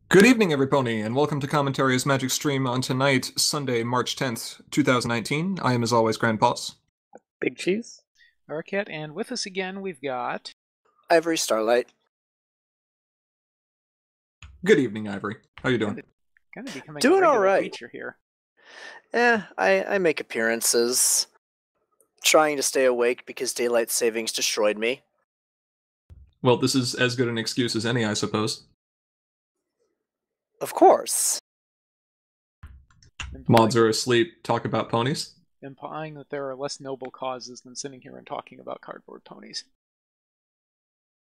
Good evening, everybody, and welcome to Commentary's Magic Stream on tonight, Sunday, March 10th, 2019. I am, as always, Grandpaws. Big Cheese. Arquette, and with us again, we've got Ivory Starlight. Good evening, Ivory. How you doing? kind of becoming Doing a regular alright. feature here. I make appearances. Trying to stay awake because daylight savings destroyed me. Well, this is as good an excuse as any, I suppose. Of course. Mods are asleep, talk about ponies. Implying that there are less noble causes than sitting here and talking about cardboard ponies.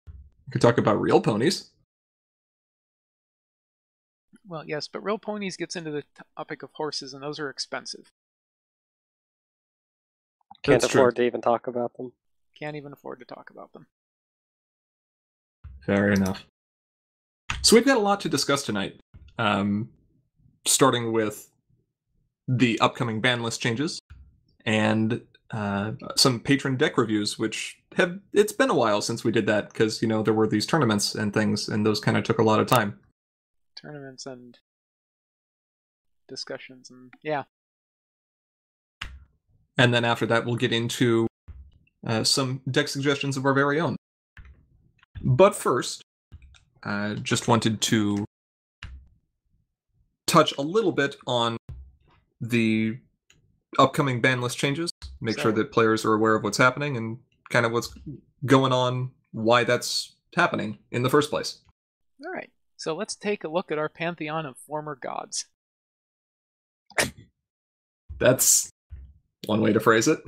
We could talk about real ponies. Well, yes, but real ponies gets into the topic of horses, and those are expensive. Can't That's afford true. to even talk about them. Can't even afford to talk about them. Fair enough. So we've got a lot to discuss tonight. Starting with the upcoming Banlist changes, and some patron deck reviews, which it's been a while since we did that, because, there were these tournaments and things, and those kind of took a lot of time. Tournaments and discussions, and yeah. And then after that, we'll get into some deck suggestions of our very own. But first, I just wanted to touch a little bit on the upcoming ban list changes, make sure that players are aware of what's happening and kind of what's going on, why that's happening in the first place. All right, so let's take a look at our pantheon of former gods. That's one way to phrase it.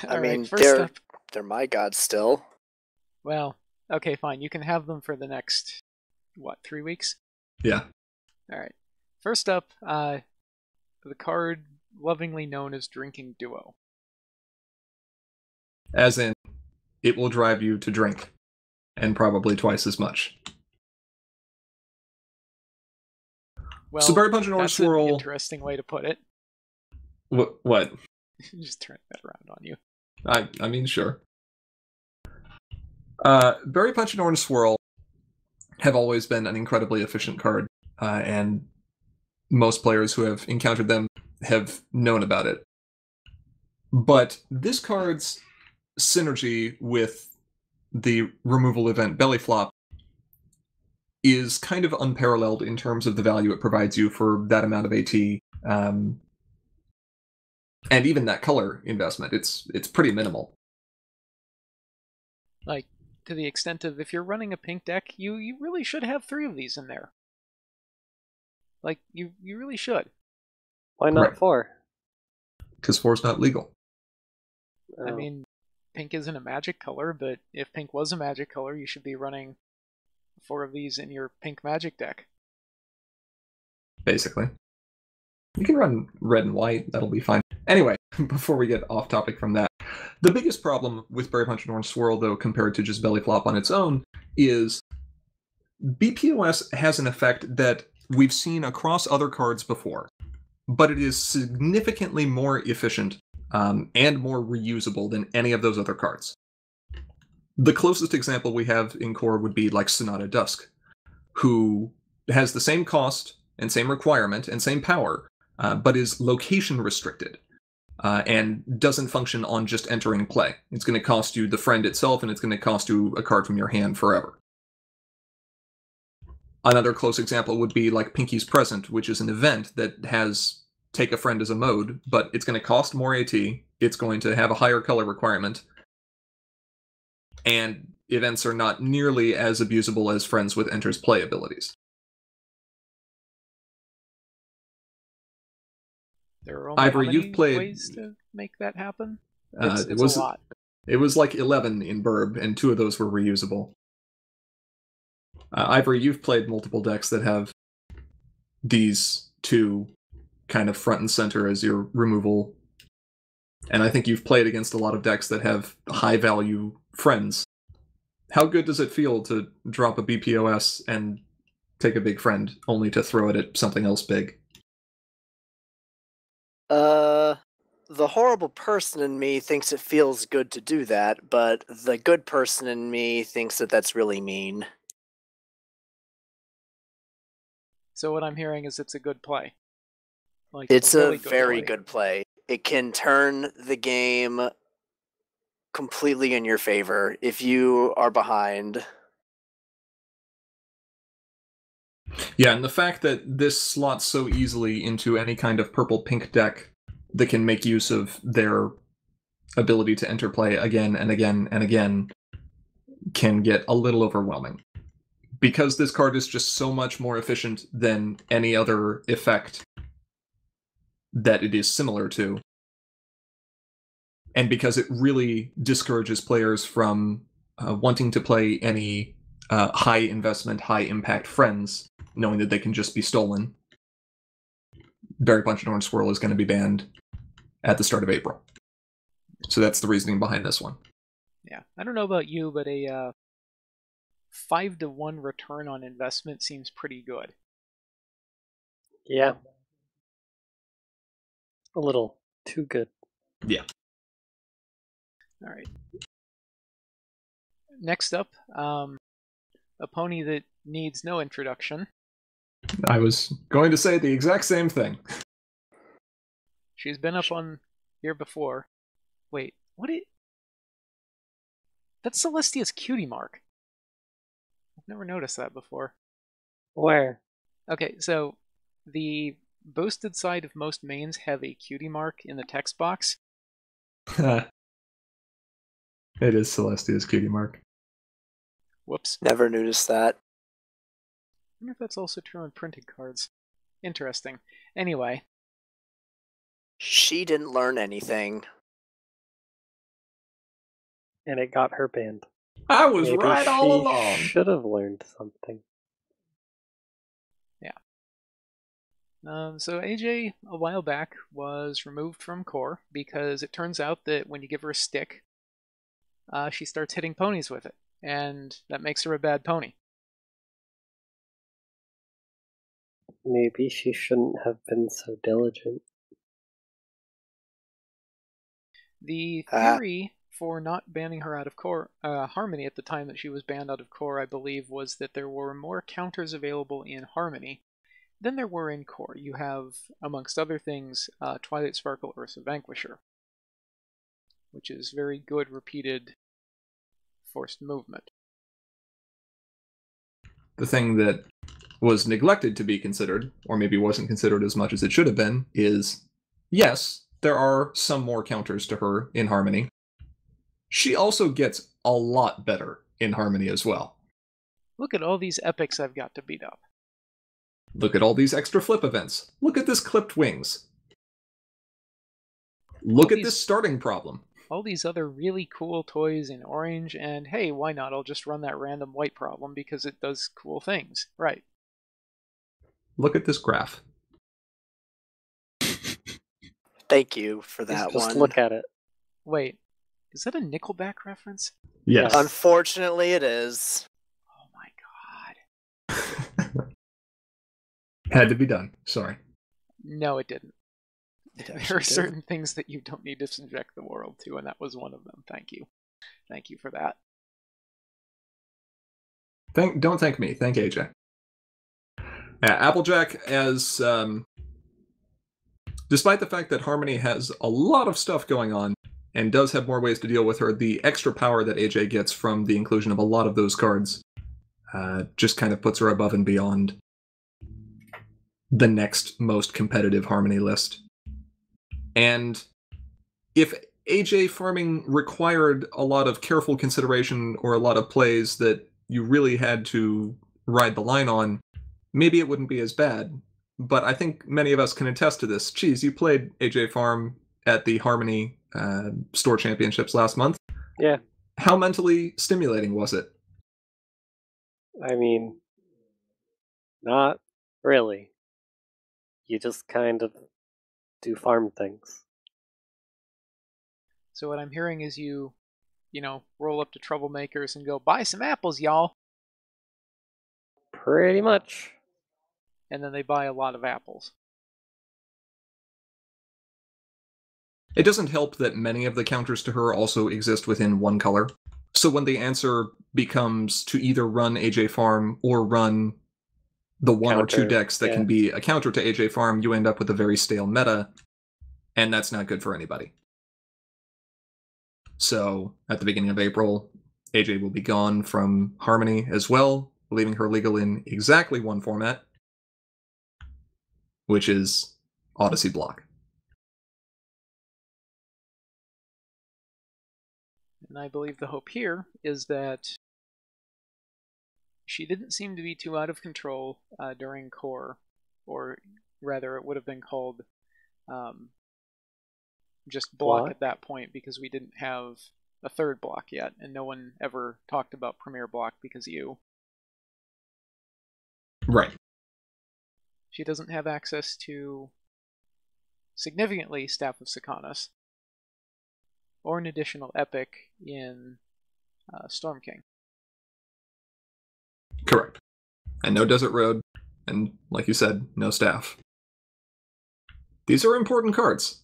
I mean, first up, they're my gods still. well, okay, fine. You can have them for the next, 3 weeks? Yeah. All right. First up, the card lovingly known as Drinking Duo. As in, it will drive you to drink, and probably twice as much. Well, so Berry Punch and Orange that's Swirl. an interesting way to put it. What? Just turn that around on you. I mean, sure. Berry Punch and Orange Swirl have always been an incredibly efficient card, and most players who have encountered them have known about it. But this card's synergy with the removal event Belly Flop is kind of unparalleled in terms of the value it provides you for that amount of AT, and even that color investment. It's pretty minimal. Like, to the extent of, if you're running a pink deck, you really should have 3 of these in there. Like, you really should. Why not Right. 4? Because 4's not legal. I mean, pink isn't a magic color, but if pink was a magic color, you should be running 4 of these in your pink magic deck. Basically. You can run red and white, that'll be fine. Anyway, before we get off topic from that, the biggest problem with Berry Punch and Orange Swirl, though, compared to just Belly Flop on its own, is BPOS has an effect that we've seen across other cards before, but it is significantly more efficient and more reusable than any of those other cards. The closest example we have in core would be like Sonata Dusk, who has the same cost and same requirement and same power, but is location restricted and doesn't function on just entering play. It's going to cost you the friend itself, and it's going to cost you a card from your hand forever. Another close example would be like Pinky's Present, which is an event that has take a friend as a mode, but it's going to cost more AT, it's going to have a higher color requirement, and events are not nearly as abusable as friends with enters play abilities. There are only Ivory, how many you've played ways to make that happen? it It's was a lot. It was like 11 in Burb, and 2 of those were reusable. Ivory, you've played multiple decks that have these 2 kind of front and center as your removal, and I think you've played against a lot of decks that have high-value friends. How good does it feel to drop a BPOS and take a big friend, only to throw it at something else big? The horrible person in me thinks it feels good to do that, but the good person in me thinks that that's really mean. So what I'm hearing is it's a good play. Like, It's really a very good play. It can turn the game completely in your favor if you are behind. Yeah, and the fact that this slots so easily into any kind of purple-pink deck that can make use of their ability to interplay again and again and again can get a little overwhelming. Because this card is just so much more efficient than any other effect that it is similar to, and because it really discourages players from wanting to play any high investment, high impact friends, knowing that they can just be stolen, Berry Punch and Orange Swirl is going to be banned at the start of April. So that's the reasoning behind this one. Yeah, I don't know about you, but a 5-to-1 return on investment seems pretty good. Yeah. A little too good. Yeah. All right. Next up, a pony that needs no introduction. I was going to say the exact same thing. She's been up on here before. Wait, that's Celestia's cutie mark. I've never noticed that before. Where? Okay, so the boasted side of most mains have a cutie mark in the text box. It is Celestia's cutie mark. Whoops. Never noticed that. I wonder if that's also true on printed cards. Interesting. Anyway. She didn't learn anything. And it got her banned. I was Maybe right all along. Should have learned something. Yeah. So AJ, a while back, was removed from core because it turns out that when you give her a stick, she starts hitting ponies with it, and that makes her a bad pony. Maybe she shouldn't have been so diligent. The theory for not banning her out of core, Harmony at the time that she was banned out of core, I believe, was that there were more counters available in Harmony than there were in core. You have, amongst other things, Twilight Sparkle Ursa Vanquisher, which is very good repeated forced movement. The thing that was neglected to be considered, or maybe wasn't considered as much as it should have been, is, yes, there are some more counters to her in Harmony. She also gets a lot better in Harmony as well. Look at all these epics I've got to beat up. Look at all these extra flip events. Look at this clipped wings. Look at this starting problem. All these other really cool toys in orange, and hey, why not? I'll just run that random white problem because it does cool things. Right. Look at this graph. Thank you for that Just one. look at it. Wait, is that a Nickelback reference? Yes. Unfortunately, it is. Oh my god. Had to be done. Sorry. No, it didn't. There are certain things that you don't need to subject the world to, and that was one of them. Thank you. Thank you for that. Don't thank me. Thank AJ. Applejack, as despite the fact that Harmony has a lot of stuff going on and does have more ways to deal with her, the extra power that AJ gets from the inclusion of a lot of those cards just kind of puts her above and beyond the next most competitive Harmony list. And if AJ farming required a lot of careful consideration or a lot of plays that you really had to ride the line on, maybe it wouldn't be as bad. But I think many of us can attest to this. Cheese, you played AJ Farm at the Harmony Store Championships last month. Yeah. How mentally stimulating was it? I mean, not really. You just kind of do farm things. So what I'm hearing is you roll up to troublemakers and go, buy some apples, y'all. Pretty much. And then they buy a lot of apples. It doesn't help that many of the counters to her also exist within one color. So when the answer becomes to either run AJ Farm or run the one or two Counter, decks that can be a counter to AJ Farm, you end up with a very stale meta, and that's not good for anybody. So, at the beginning of April, AJ will be gone from Harmony as well, leaving her legal in exactly one format, which is Odyssey Block. And I believe the hope here is that she didn't seem to be too out of control during Core, or rather it would have been called just block at that point, because we didn't have a third block yet, and no one ever talked about Premier Block because of you. Right. She doesn't have access to significantly Staff of Sikanas, or an additional epic in Storm King. Correct. And no Desert Road, and like you said, no Staff. These are important cards.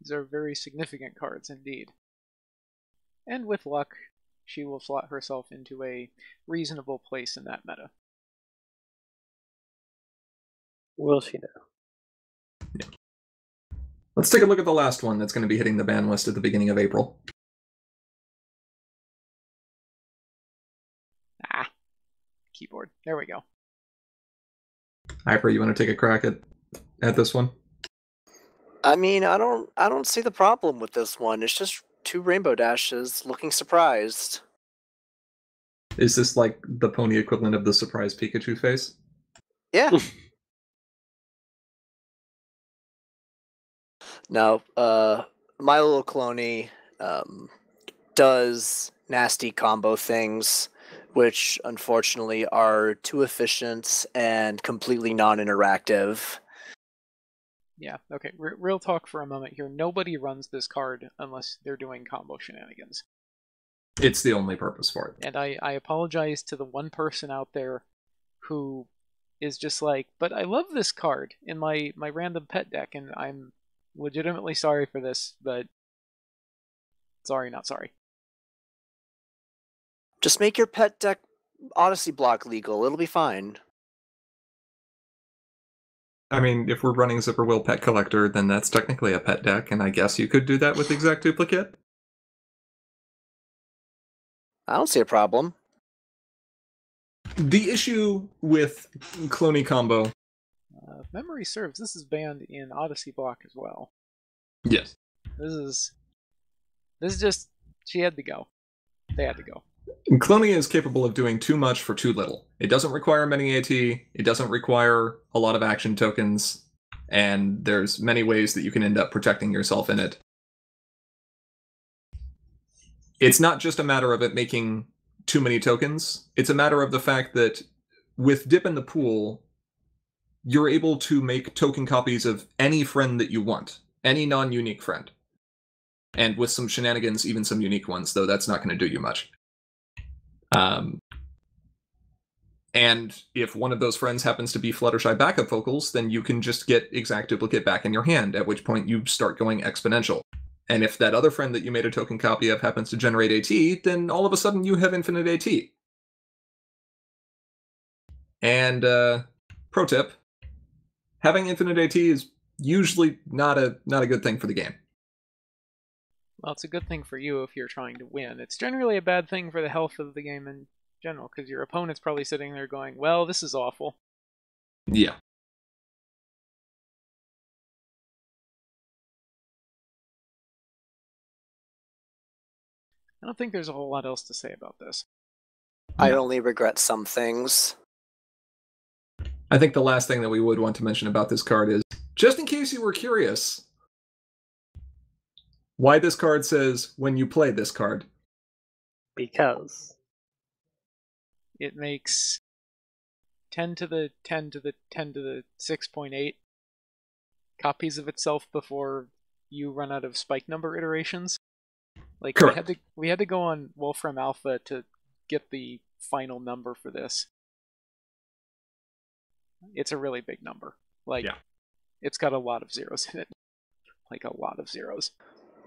These are very significant cards indeed. And with luck, she will slot herself into a reasonable place in that meta. Will she now? Yeah. Let's take a look at the last one that's going to be hitting the ban list at the beginning of April. Keyboard. There we go. Hyper, you want to take a crack at this one? I mean, I don't see the problem with this one. It's just 2 Rainbow Dashes looking surprised. Is this like the pony equivalent of the surprise Pikachu face? Yeah. No, My Little Cloney does nasty combo things, which unfortunately are too efficient and completely non-interactive. Yeah, okay. Real talk for a moment here. Nobody runs this card unless they're doing combo shenanigans. It's the only purpose for it. And I apologize to the one person out there who is just like, but I love this card in my random pet deck, and I'm legitimately sorry for this, but sorry, not sorry. Just make your pet deck Odyssey Block legal. It'll be fine. I mean, if we're running Zipperwill Pet Collector, then that's technically a pet deck, and I guess you could do that with Exact Duplicate. I don't see a problem. The issue with Cloney combo... If memory serves, this is banned in Odyssey Block as well. Yes. This is just... She had to go. They had to go. Cloney is capable of doing too much for too little. It doesn't require many AT, it doesn't require a lot of action tokens, and there's many ways that you can end up protecting yourself in it. It's not just a matter of it making too many tokens, it's a matter of the fact that with Dip in the Pool, you're able to make token copies of any friend that you want, any non-unique friend. And with some shenanigans, even some unique ones, though that's not going to do you much. And if one of those friends happens to be Fluttershy backup vocals, then you can just get Exact Duplicate back in your hand, at which point you start going exponential. And if that other friend that you made a token copy of happens to generate AT, then all of a sudden you have infinite AT. And, pro tip, having infinite AT is usually not a good thing for the game. Well, it's a good thing for you if you're trying to win. It's generally a bad thing for the health of the game in general, because your opponent's probably sitting there going, well, this is awful. Yeah. I don't think there's a whole lot else to say about this. I only regret some things. I think the last thing that we would want to mention about this card is, just in case you were curious, why this card says, when you play this card. Because it makes 10 to the 10 to the 10 to the 6.8 copies of itself before you run out of spike number iterations. Like, we had to go on Wolfram Alpha to get the final number for this. It's a really big number. Like, yeah. It's got a lot of zeros in it. Like, a lot of zeros.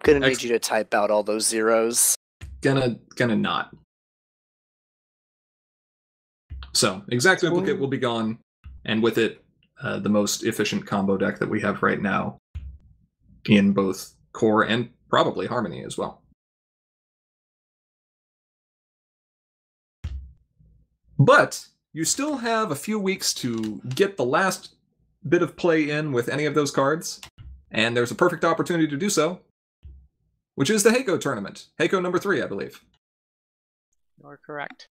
Gonna need you to type out all those zeros. Gonna not. So, Exact Duplicate will be gone and with it, the most efficient combo deck that we have right now in both Core and probably Harmony as well. But you still have a few weeks to get the last bit of play in with any of those cards, and there's a perfect opportunity to do so, which is the Heiko tournament. Heiko number 3, I believe. You're correct.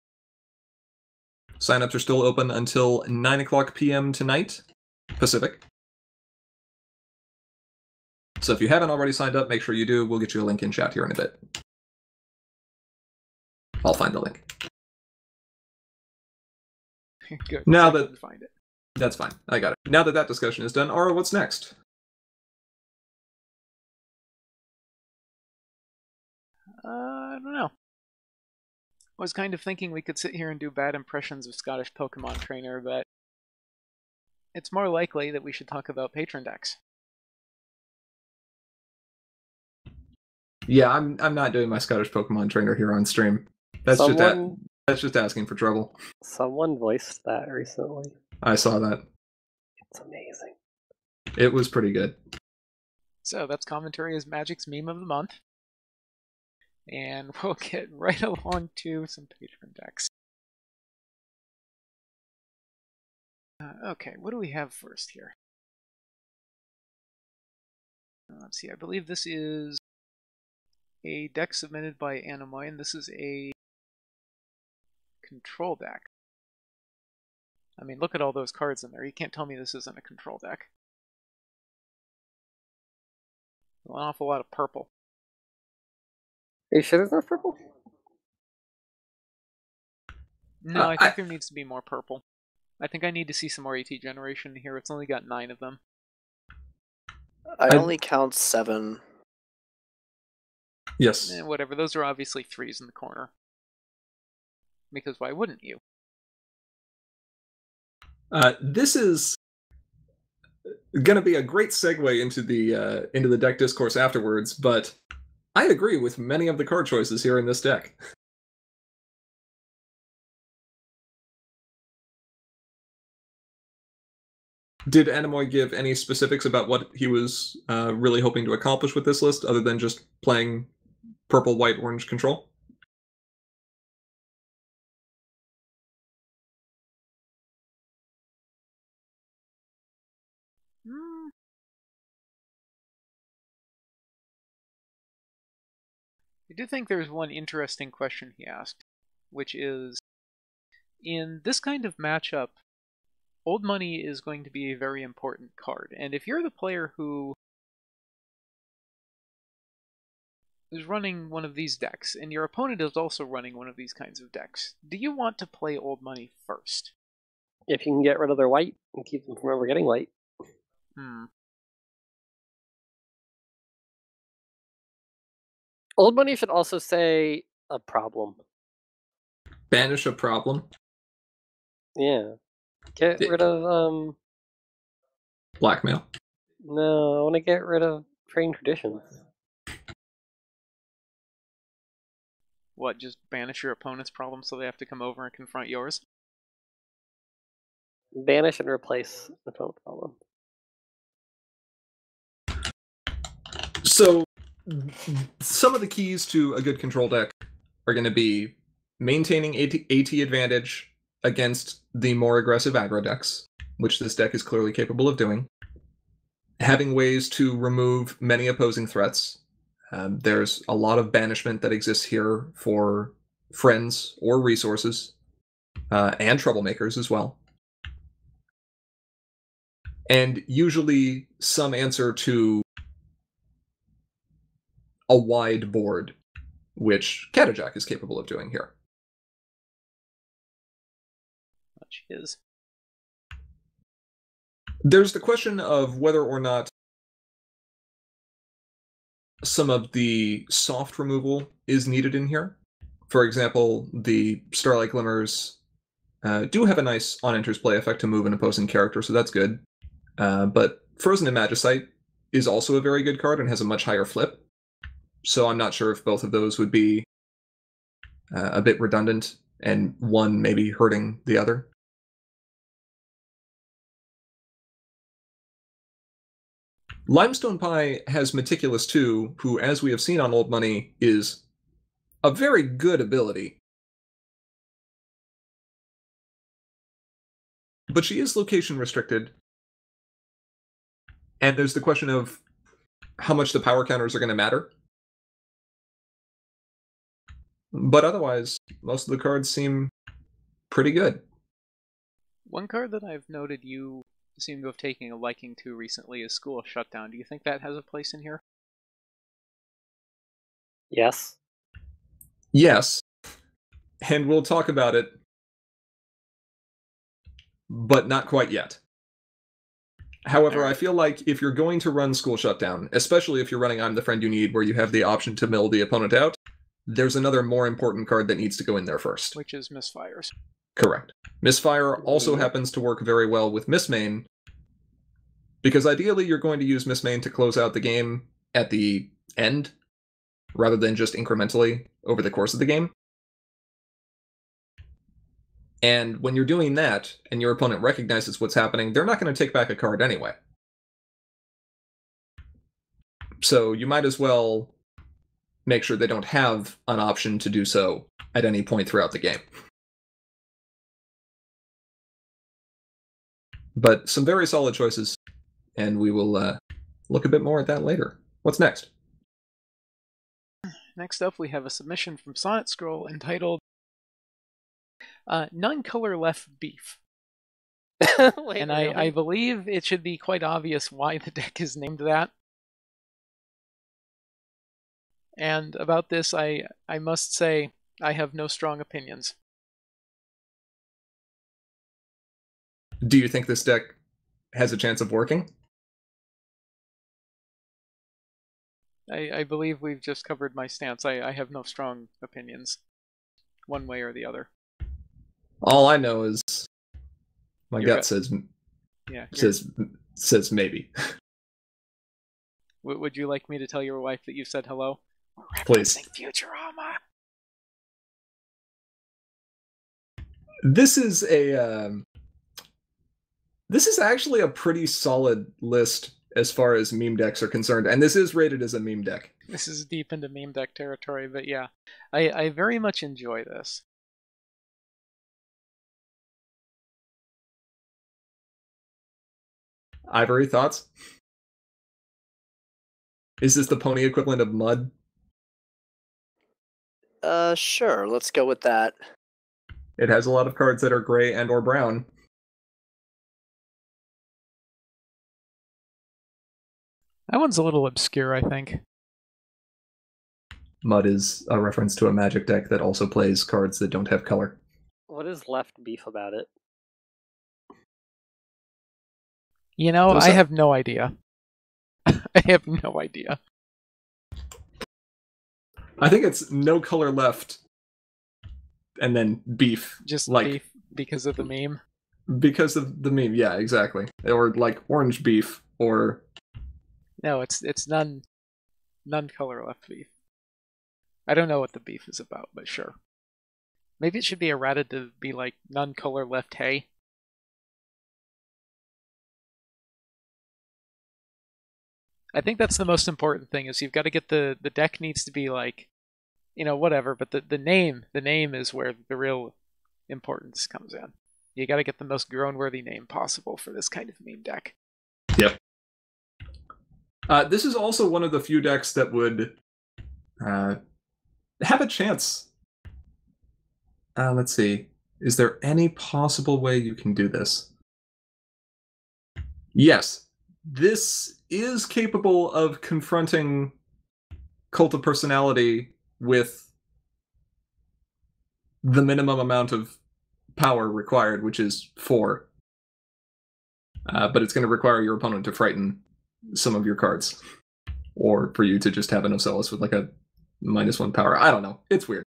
Signups are still open until 9 o'clock p.m. tonight, Pacific. So if you haven't already signed up, make sure you do. We'll get you a link in chat here in a bit. I'll find the link. Good. Now I that- couldn't find it. That's fine. I got it. Now that discussion is done, Aura, what's next? I don't know. I was kind of thinking we could sit here and do bad impressions of Scottish Pokemon Trainer, but it's more likely that we should talk about patron decks. Yeah, I'm not doing my Scottish Pokemon Trainer here on stream. That's just asking for trouble. Someone voiced that recently. I saw that. It's amazing. It was pretty good. So that's Commentary as Magic's Meme of the Month. And we'll get right along to some patron decks. Okay, what do we have first here? Let's see, I believe this is a deck submitted by Animoy, and this is a control deck. I mean, look at all those cards in there. You can't tell me this isn't a control deck. An awful lot of purple. Are you sure there's no purple? No, I think there needs to be more purple. I think I need to see some more AT generation here. It's only got 9 of them. I only count 7. Yes. Whatever, those are obviously 3s in the corner. Because why wouldn't you? This is going to be a great segue into the deck discourse afterwards, but I agree with many of the card choices here in this deck. Did Animoy give any specifics about what he was really hoping to accomplish with this list, other than just playing purple, white, orange control? I do think there's one interesting question he asked, which is, in this kind of matchup, Old Money is going to be a very important card, and if you're the player who is running one of these decks, and your opponent is also running one of these kinds of decks, do you want to play Old Money first? If you can get rid of their white and keep them from ever getting white. Old Money should also say a problem. Banish a problem? Yeah. Get rid of, Blackmail? No, I want to get rid of Train Traditions. What, just banish your opponent's problem so they have to come over and confront yours? Banish and replace the opponent's problem. So, some of the keys to a good control deck are going to be maintaining AT advantage against the more aggressive aggro decks, which this deck is clearly capable of doing. Having ways to remove many opposing threats. There's a lot of banishment that exists here for friends or resources, and troublemakers as well. And usually some answer to a wide board, which Catajack is capable of doing here. Which is? There's the question of whether or not some of the soft removal is needed in here. For example, the Starlight Glimmers do have a nice on-enters play effect to move an opposing character, so that's good. But Frozen Imagicite is also a very good card and has a much higher flip. So I'm not sure if both of those would be a bit redundant, and one maybe hurting the other. Limestone Pie has Meticulous too, who, as we have seen on Old Money, is a very good ability. But she is location restricted. And there's the question of how much the power counters are going to matter. But otherwise, most of the cards seem pretty good. One card that I've noted you seem to have taken a liking to recently is School Shutdown. Do you think that has a place in here? Yes. Yes. And we'll talk about it, but not quite yet. However, I feel like if you're going to run School Shutdown, especially if you're running I'm the Friend You Need, where you have the option to mill the opponent out, there's another more important card that needs to go in there first. Which is Misfires. Correct. Misfire also happens to work very well with Mistmain, because ideally you're going to use Mistmain to close out the game at the end, rather than just incrementally over the course of the game. And when you're doing that, and your opponent recognizes what's happening, they're not going to take back a card anyway. So you might as well make sure they don't have an option to do so at any point throughout the game. But some very solid choices, and we will look a bit more at that later. What's next? Next up, we have a submission from Sonnet Scroll entitled None Color Left Beef. Wait, And really? I believe it should be quite obvious why the deck is named that. And about this, I must say, I have no strong opinions. Do you think this deck has a chance of working? I believe we've just covered my stance. I have no strong opinions, one way or the other. All I know is my Your gut says Yeah. says maybe. Would you like me to tell your wife that you said hello? We're Please. referencing Futurama. This is actually a pretty solid list as far as meme decks are concerned, and this is rated as a meme deck. This is deep into meme deck territory, but yeah, I very much enjoy this. Ivory, thoughts? Is this the pony equivalent of mud? Sure, let's go with that. It has a lot of cards that are gray and or brown. That one's a little obscure, I think. Mud is a reference to a Magic deck that also plays cards that don't have color. What is left beef about it? You know, Those I are- have no idea. I have no idea. I think it's no color left, and then beef. Just like beef because of the meme. because of the meme. Yeah, exactly. Or like orange beef, or No, it's none color left beef. I don't know what the beef is about, but sure. Maybe it should be errated to be like none color left hay. I think that's the most important thing is you've got to get the deck needs to be like, you know, whatever, but the name is where the real importance comes in. You got to get the most grown-worthy name possible for this kind of meme deck. Yep. This is also one of the few decks that would have a chance. Let's see. Is there any possible way you can do this? Yes. This is capable of confronting Cult of Personality with the minimum amount of power required, which is 4. But it's going to require your opponent to frighten some of your cards. Or for you to just have an Ocellus with like a -1 power. I don't know. It's weird.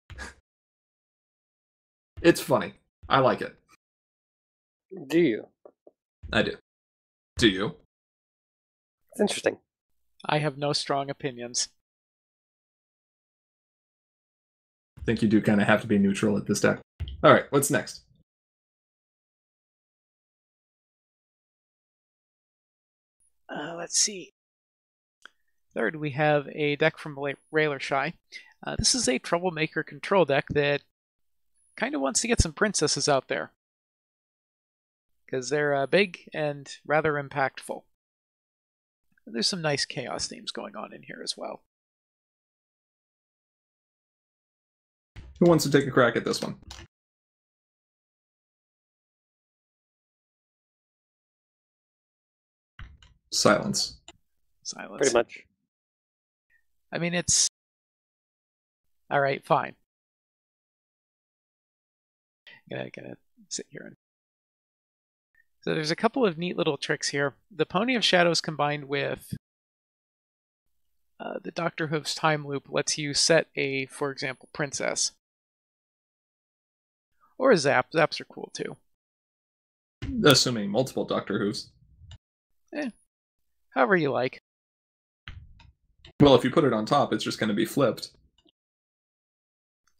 It's funny. I like it. Do you? I do. Do you? It's interesting. I have no strong opinions. I think you do kind of have to be neutral at this deck. Alright, what's next? Let's see. Third, we have a deck from Railer Shy. This is a Troublemaker control deck that kind of wants to get some princesses out there, because they're big and rather impactful. There's some nice chaos themes going on in here as well. Who wants to take a crack at this one? Silence. Silence. Pretty much. I mean, it's... Alright, fine. Gonna sit here and... So there's a couple of neat little tricks here. The Pony of Shadows combined with the Dr. Hoof's time loop lets you set a, for example, princess. Or a zap. Zaps are cool too. Assuming multiple Doctor Who's. However you like. Well, if you put it on top, it's just going to be flipped.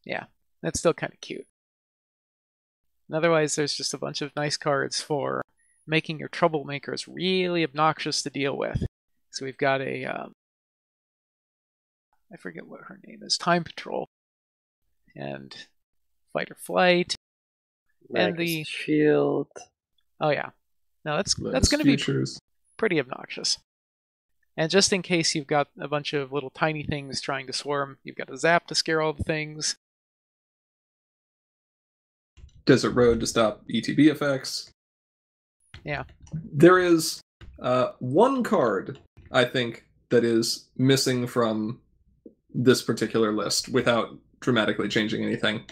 Yeah, that's still kind of cute. And otherwise, there's just a bunch of nice cards for making your troublemakers really obnoxious to deal with. So we've got a... I forget what her name is. Time Patrol. And Fight or Flight. And the Shield. Oh yeah. No, that's going to be pretty obnoxious. And just in case you've got a bunch of little tiny things trying to swarm, you've got a zap to scare all the things. Desert Road to stop ETB effects. Yeah. There is one card, I think, that is missing from this particular list without dramatically changing anything.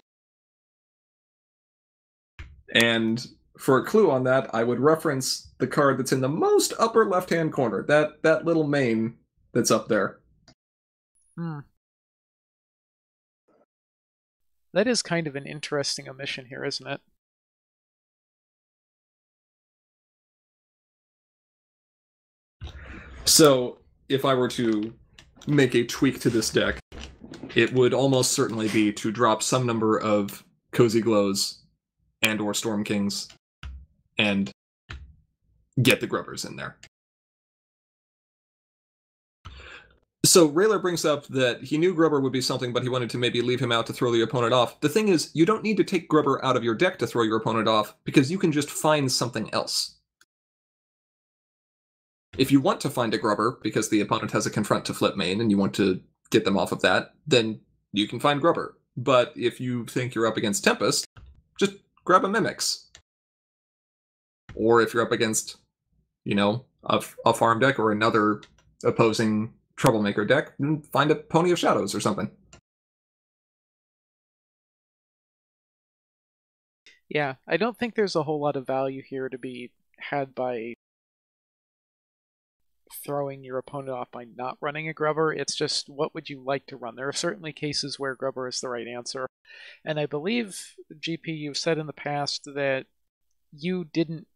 And for a clue on that, I would reference the card that's in the most upper left-hand corner. That little mane that's up there. That is kind of an interesting omission here, isn't it? So, if I were to make a tweak to this deck, it would almost certainly be to drop some number of Cozy Glows and or Storm Kings and get the Grubbers in there. So Rayler brings up that he knew Grubber would be something, but he wanted to maybe leave him out to throw the opponent off. The thing is, you don't need to take Grubber out of your deck to throw your opponent off, because you can just find something else. If you want to find a Grubber, because the opponent has a Confront to flip main, and you want to get them off of that, then you can find Grubber. But if you think you're up against Tempest, just grab a Mimics. Or if you're up against, you know, a farm deck or another opposing Troublemaker deck, and find a Pony of Shadows or something. Yeah, I don't think there's a whole lot of value here to be had by throwing your opponent off by not running a Grubber. It's just, what would you like to run? There are certainly cases where Grubber is the right answer. And I believe, GP, you've said in the past that you didn't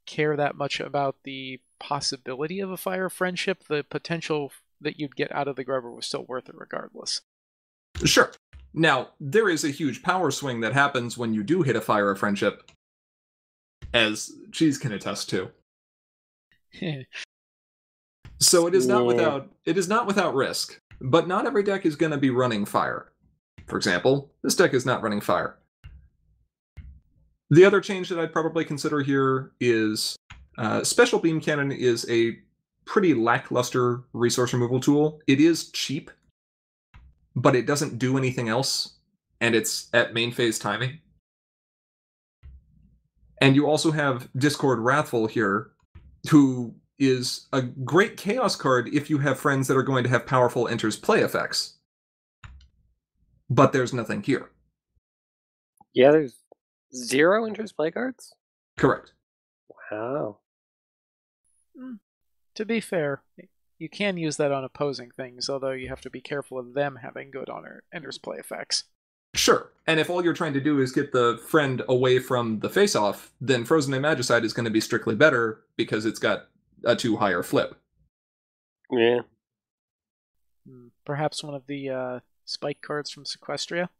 care that much about the possibility of a Fire Friendship. The potential that you'd get out of the Grubber was still worth it regardless. Sure. Now, there is a huge power swing that happens when you do hit a Fire of Friendship, as Cheese can attest to. So it is not without risk, but not every deck is going to be running Fire. For example, this deck is not running Fire. The other change that I'd probably consider here is Special Beam Cannon is a pretty lackluster resource removal tool. It is cheap, but it doesn't do anything else, and it's at main phase timing. And you also have Discord Wrathful here, who is a great Chaos card if you have friends that are going to have powerful Enters Play effects. But there's nothing here. Yeah, there's 0 Enters Play cards? Correct. Wow. To be fair, you can use that on opposing things, although you have to be careful of them having good Enters Play effects. Sure, and if all you're trying to do is get the friend away from the face-off, then Frozen Magicite is going to be strictly better because it's got a 2 higher flip. Yeah. Perhaps one of the spike cards from Sequestria?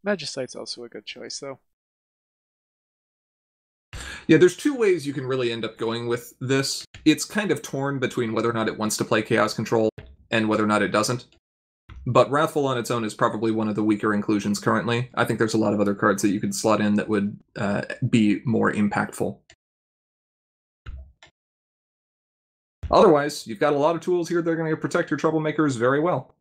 Magicite's also a good choice, though. Yeah, there's two ways you can really end up going with this. It's kind of torn between whether or not it wants to play Chaos Control and whether or not it doesn't. But Wrathful on its own is probably one of the weaker inclusions currently. I think there's a lot of other cards that you could slot in that would be more impactful. Otherwise, you've got a lot of tools here that are going to protect your troublemakers very well.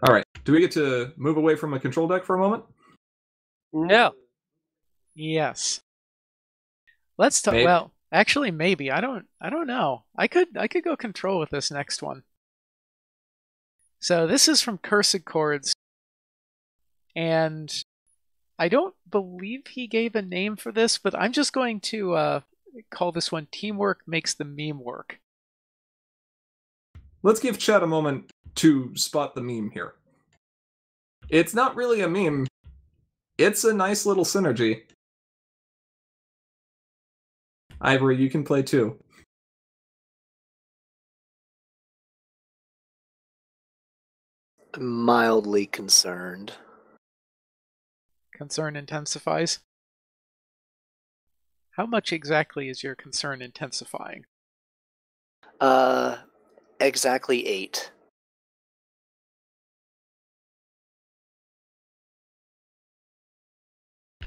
All right. Do we get to move away from a control deck for a moment? No. Yes. Let's talk. Maybe. Well, actually, maybe. I don't know. I could go control with this next one. So this is from Cursed Chords, and I don't believe he gave a name for this, but I'm just going to call this one "Teamwork Makes the Meme Work." Let's give Chad a moment to spot the meme here. It's not really a meme. It's a nice little synergy. Ivory, you can play too. I'm mildly concerned. Concern intensifies. How much exactly is your concern intensifying? Exactly 8.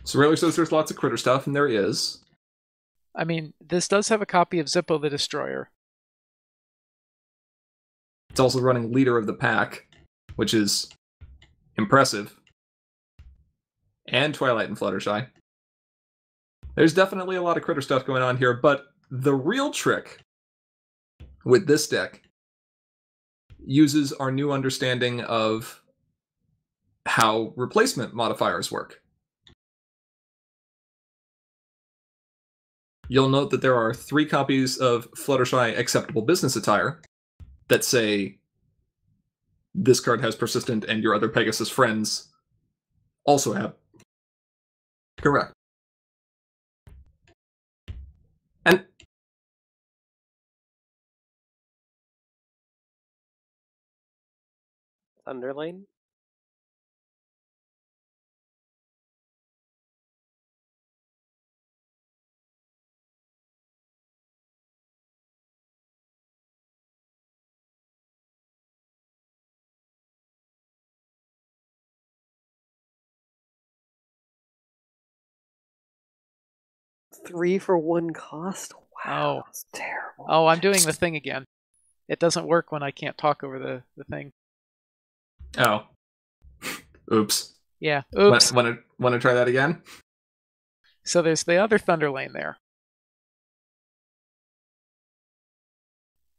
So Railer says there's lots of critter stuff, and there is. I mean, this does have a copy of Zippo the Destroyer. It's also running Leader of the Pack, which is impressive. And Twilight and Fluttershy. There's definitely a lot of critter stuff going on here, but the real trick with this deck uses our new understanding of how replacement modifiers work. You'll note that there are 3 copies of Fluttershy Acceptable Business Attire that say this card has Persistent and your other Pegasus friends also have. Correct. And Thunderlane? Three for 1 cost? Wow, Oh. that's terrible. Oh, I'm doing the thing again. It doesn't work when I can't talk over the thing. oh, oops. Yeah, oops. Want to try that again? So there's the other Thunderlane there,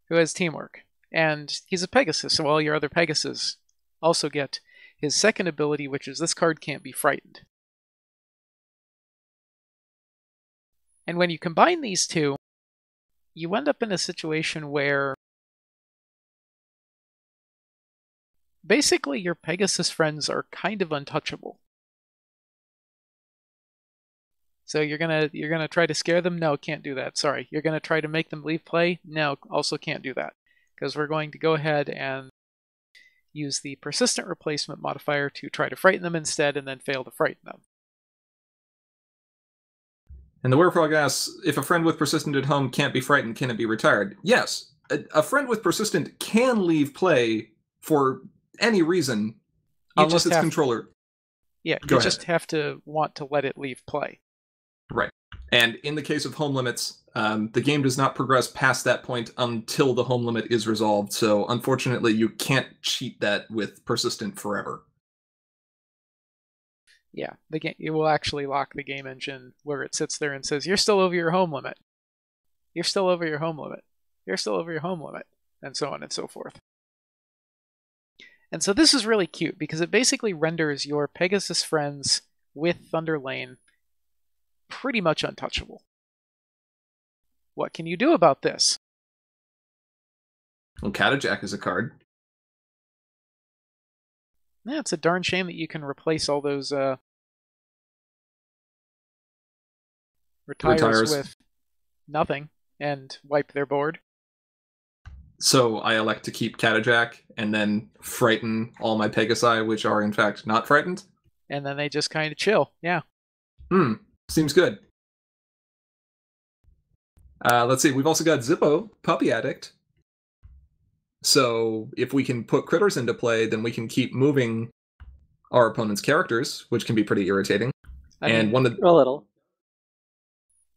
who has teamwork. And he's a Pegasus, so all your other Pegasus also get his second ability, which is this card can't be frightened. And when you combine these two, you end up in a situation where basically your Pegasus friends are kind of untouchable. So you're gonna try to scare them? No, can't do that. Sorry. You're gonna try to make them leave play? No, also can't do that. Because we're going to go ahead and use the persistent replacement modifier to try to frighten them instead, and then fail to frighten them. And the Werefrog asks, if a friend with Persistent at home can't be frightened, can it be retired? Yes. A friend with Persistent can leave play for any reason, unless it's controller. Yeah, Go you ahead. just have to want to let it leave play. Right. And in the case of home limits, the game does not progress past that point until the home limit is resolved. So unfortunately, you can't cheat that with Persistent forever. Yeah, the game, it will actually lock the game engine where it sits there and says, you're still over your home limit. You're still over your home limit. You're still over your home limit. And so on and so forth. And so this is really cute because it basically renders your Pegasus friends with Thunderlane pretty much untouchable. What can you do about this? Well, Catajack is a card. Yeah, it's a darn shame that you can replace all those retires with nothing and wipe their board. So I elect to keep Catajack and then frighten all my Pegasi, which are in fact not frightened. And then they just kind of chill. Yeah. Seems good. Let's see. We've also got Zippo, Puppy Addict. So if we can put critters into play, then we can keep moving our opponent's characters, which can be pretty irritating. A little.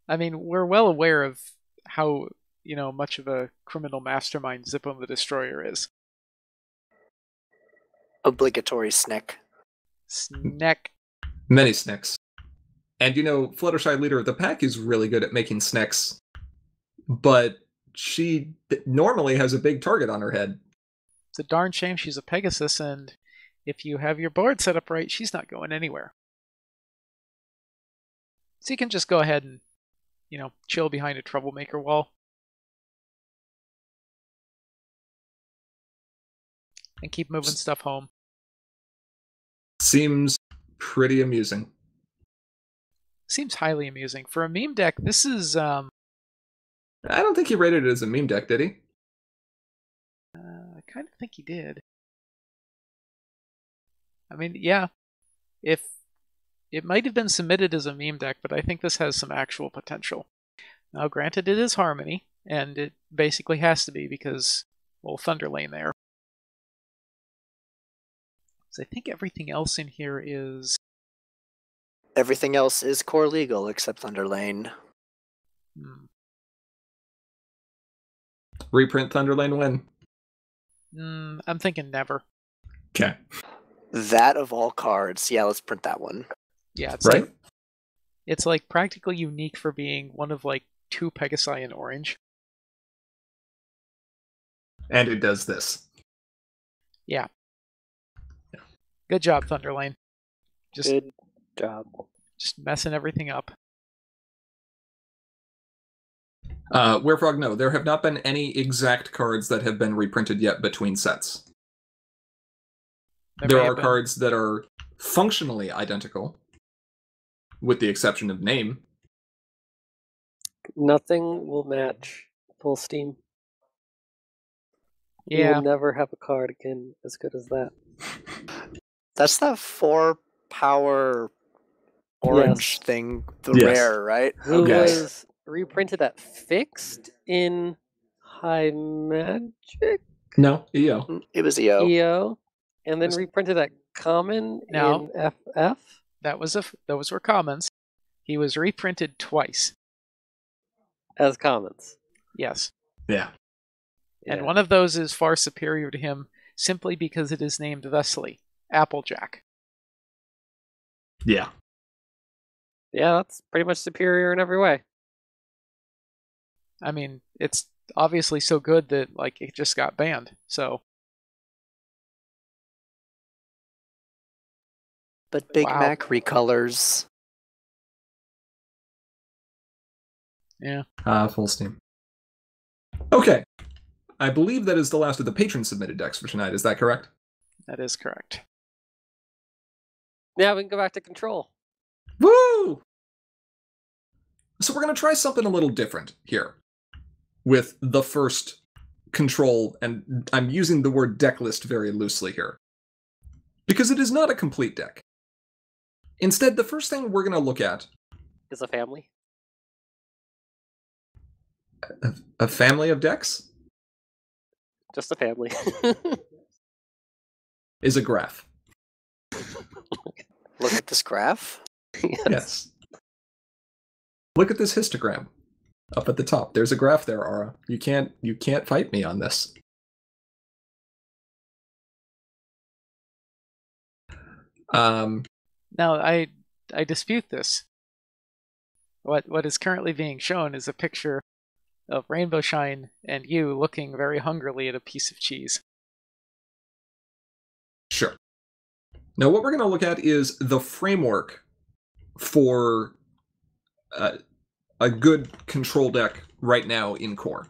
I mean, we're well aware of how, much of a criminal mastermind Zippo the Destroyer is. Obligatory snack. Snack. Many snacks. And Fluttershy, leader of the pack, is really good at making snacks, but she normally has a big target on her head. It's a darn shame she's a Pegasus, and if you have your board set up right, she's not going anywhere. So you can just go ahead and, chill behind a troublemaker wall. And keep moving stuff home. Seems pretty amusing. Seems highly amusing. For a meme deck, this is... I don't think he rated it as a meme deck, did he? I kind of think he did. I mean, yeah. If it might have been submitted as a meme deck, but I think this has some actual potential. Now, granted, it is Harmony, and it basically has to be because, well, Thunderlane there. So I think everything else in here is... Everything else is core legal except Thunderlane. Reprint Thunderlane when? I'm thinking never. Okay. That of all cards, yeah, let's print that one. Yeah, it's right. It's like practically unique for being one of like 2 Pegasi in orange. And it does this. Yeah. Good job, Thunderlane. Good job. Just messing everything up. Werefrog, no, there have not been any exact cards that have been reprinted yet between sets. There are cards that are functionally identical, with the exception of name. Nothing will match Full Steam. Yeah. You will never have a card again as good as that. That's the 4-power orange thing, the rare, right? Who was reprinted at Fixed in High Magic? No, EO. It was EO. EO. And then reprinted at Common in FF? Those were commons. He was reprinted twice. As commons. Yes. Yeah. And one of those is far superior to him simply because it is named thusly, Applejack. Yeah. Yeah, that's pretty much superior in every way. I mean, it's obviously so good that like it just got banned. So But Big Mac recolors. Yeah. Full Steam. Okay. I believe that is the last of the patron-submitted decks for tonight. Is that correct? That is correct. Now we can go back to Control. Woo! So we're going to try something a little different here with the first Control, and I'm using the word deck list very loosely here, because it is not a complete deck. Instead, the first thing we're going to look at is a family. A family of decks? Just a family. Is a graph. Look at this graph. Yes. Look at this histogram up at the top. There's a graph there, Aura. You can't fight me on this. Now I dispute this. What is currently being shown is a picture of Rainbow Shine and you looking very hungrily at a piece of cheese. Sure. Now what we're going to look at is the framework for a good control deck right now in core.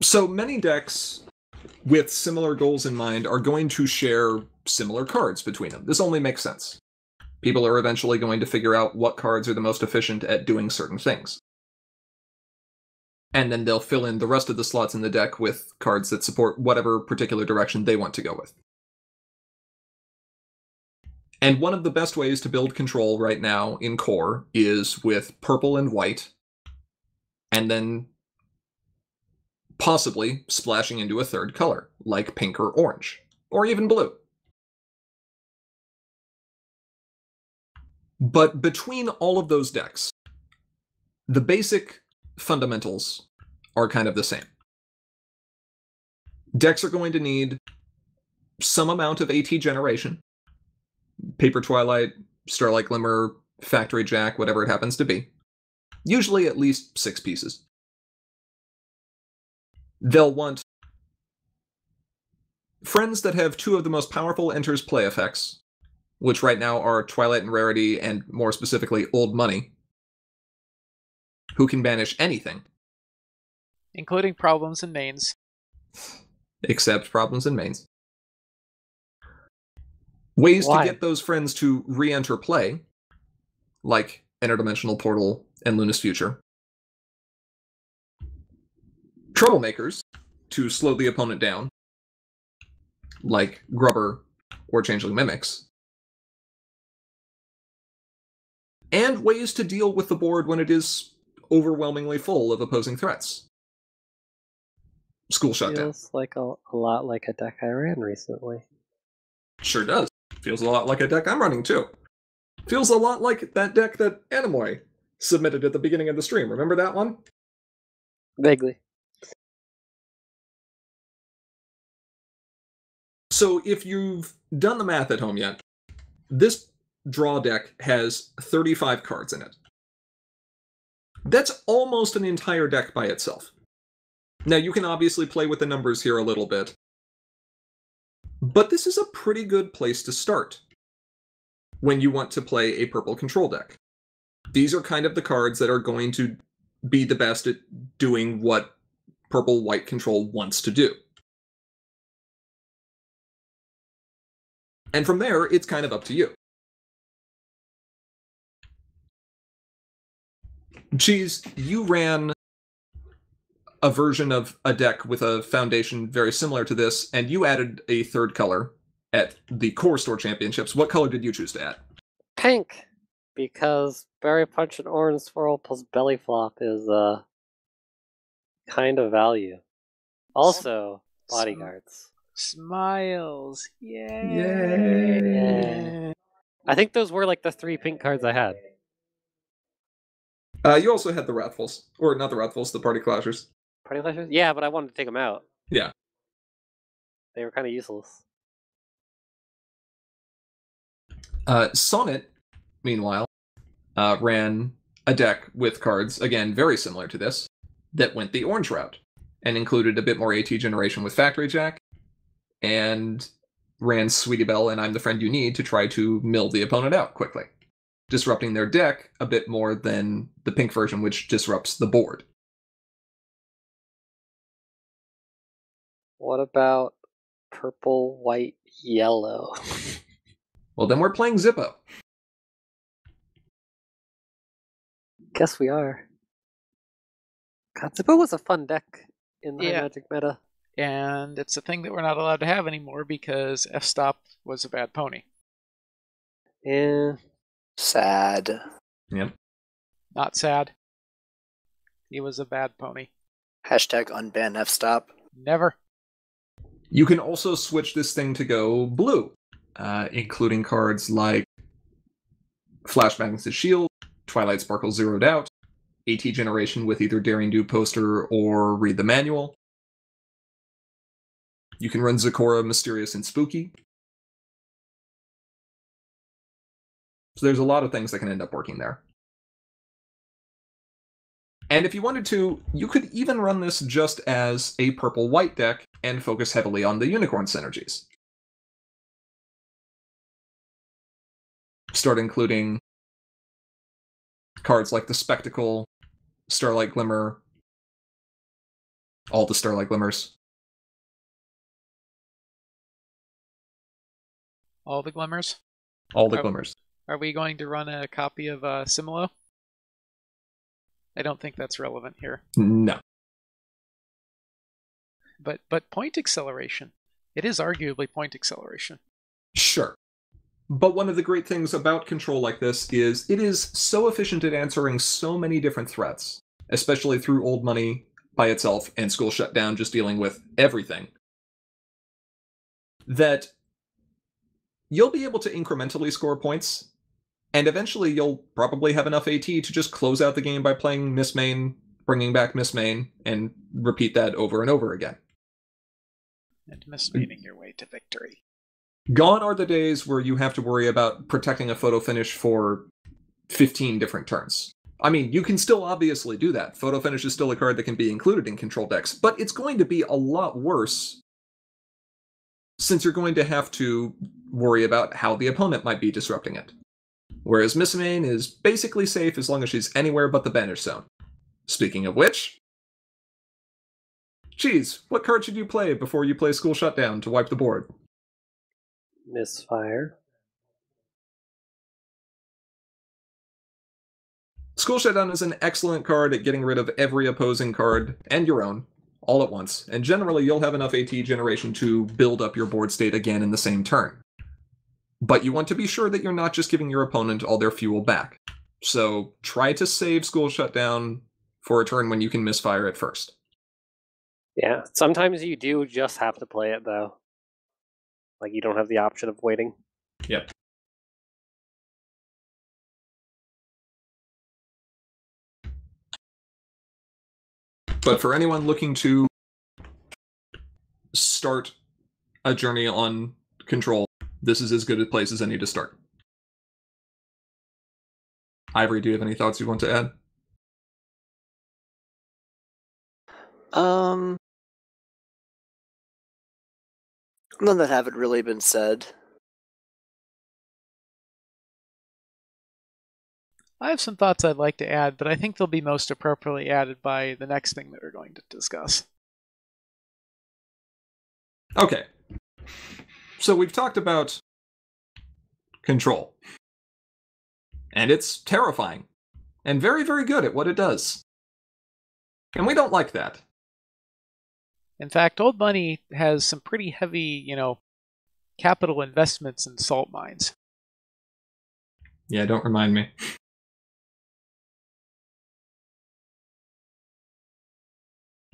So many decks with similar goals in mind are going to share similar cards between them. This only makes sense. People are eventually going to figure out what cards are the most efficient at doing certain things. And then they'll fill in the rest of the slots in the deck with cards that support whatever particular direction they want to go with. And one of the best ways to build control right now in core is with purple and white, and then possibly splashing into a third color, like pink or orange, or even blue. But between all of those decks, the basic fundamentals are kind of the same. Decks are going to need some amount of AT generation. Paper Twilight, Starlight Glimmer, Factory Jack, whatever it happens to be. Usually at least 6 pieces. They'll want friends that have 2 of the most powerful enters play effects, which right now are Twilight and Rarity, and more specifically Old Money, who can banish anything. Including problems and mains. Except problems and mains. Ways to get those friends to re-enter play, like Interdimensional Portal and Luna's Future. Troublemakers, to slow the opponent down, like Grubber or Changeling Mimics. And ways to deal with the board when it is overwhelmingly full of opposing threats. School Shutdown. Feels like a lot like a deck I ran recently. Sure does. Feels a lot like a deck I'm running, too. Feels a lot like that deck that Animoy submitted at the beginning of the stream. Remember that one? Vaguely. So if you've done the math at home yet, this draw deck has 35 cards in it. That's almost an entire deck by itself. Now, you can obviously play with the numbers here a little bit, but this is a pretty good place to start when you want to play a purple control deck. These are kind of the cards that are going to be the best at doing what purple-white control wants to do. And from there, it's kind of up to you. Cheese, you ran a version of a deck with a foundation very similar to this, and you added a third color at the Core Store Championships. What color did you choose to add? Pink! Because Berry Punch and Orange Swirl plus Belly Flop is kind of value. Also, Bodyguards. Smiles. Yay! Yay! I think those were like the 3 pink cards I had. You also had the Wrathfuls. Or not the Wrathfuls, the Party Clashers. Party Clashers? Yeah, but I wanted to take them out. Yeah. They were kind of useless. Sonnet, meanwhile, ran a deck with cards, again, very similar to this, that went the orange route, and included a bit more AT generation with Factory Jack, and ran Sweetie Belle and I'm the Friend You Need to try to mill the opponent out quickly, disrupting their deck a bit more than the pink version, which disrupts the board. What about purple, white, yellow? Well, then we're playing Zippo. Guess we are. God, Zippo was a fun deck in the Magic meta. And it's a thing that we're not allowed to have anymore because F-Stop was a bad pony. Yeah. Sad. Yep. Not sad. He was a bad pony. Hashtag unban F-Stop. Never. You can also switch this thing to go blue, including cards like Flash Magnus' Shield, Twilight Sparkle Zeroed Out, AT Generation with either Daring Do Poster or Read the Manual. You can run Zecora, Mysterious, and Spooky. So there's a lot of things that can end up working there. And if you wanted to, you could even run this just as a purple-white deck and focus heavily on the Unicorn synergies. Start including cards like the Spectacle, Starlight Glimmer, all the Starlight Glimmers. All the Glimmers? All the Glimmers. Are we going to run a copy of Similo? I don't think that's relevant here. No. But point acceleration. It is arguably point acceleration. Sure. But one of the great things about Control like this is it is so efficient at answering so many different threats, especially through old money by itself and School Shutdown just dealing with everything, that you'll be able to incrementally score points, and eventually you'll probably have enough AT to just close out the game by playing Miss Main, bringing back Miss Main, and repeat that over and over again. And mismeaning your way to victory. Gone are the days where you have to worry about protecting a photo finish for 15 different turns. I mean, you can still obviously do that. Photo finish is still a card that can be included in control decks, but it's going to be a lot worse since you're going to have to worry about how the opponent might be disrupting it. Whereas Miss Main is basically safe as long as she's anywhere but the banish zone. Speaking of which, geez, what card should you play before you play School Shutdown to wipe the board? Misfire. School Shutdown is an excellent card at getting rid of every opposing card, and your own, all at once, and generally you'll have enough AT generation to build up your board state again in the same turn. But you want to be sure that you're not just giving your opponent all their fuel back. So try to save School Shutdown for a turn when you can misfire it first. Yeah, sometimes you do just have to play it, though. Like, you don't have the option of waiting. Yep. But for anyone looking to start a journey on Control, this is as good a place as any to start. Ivory, do you have any thoughts you want to add? None that haven't really been said. I have some thoughts I'd like to add, but I think they'll be most appropriately added by the next thing that we're going to discuss. Okay. So we've talked about Control. And it's terrifying. And very, very good at what it does. And we don't like that. In fact, Old Money has some pretty heavy, capital investments in salt mines. Yeah, don't remind me.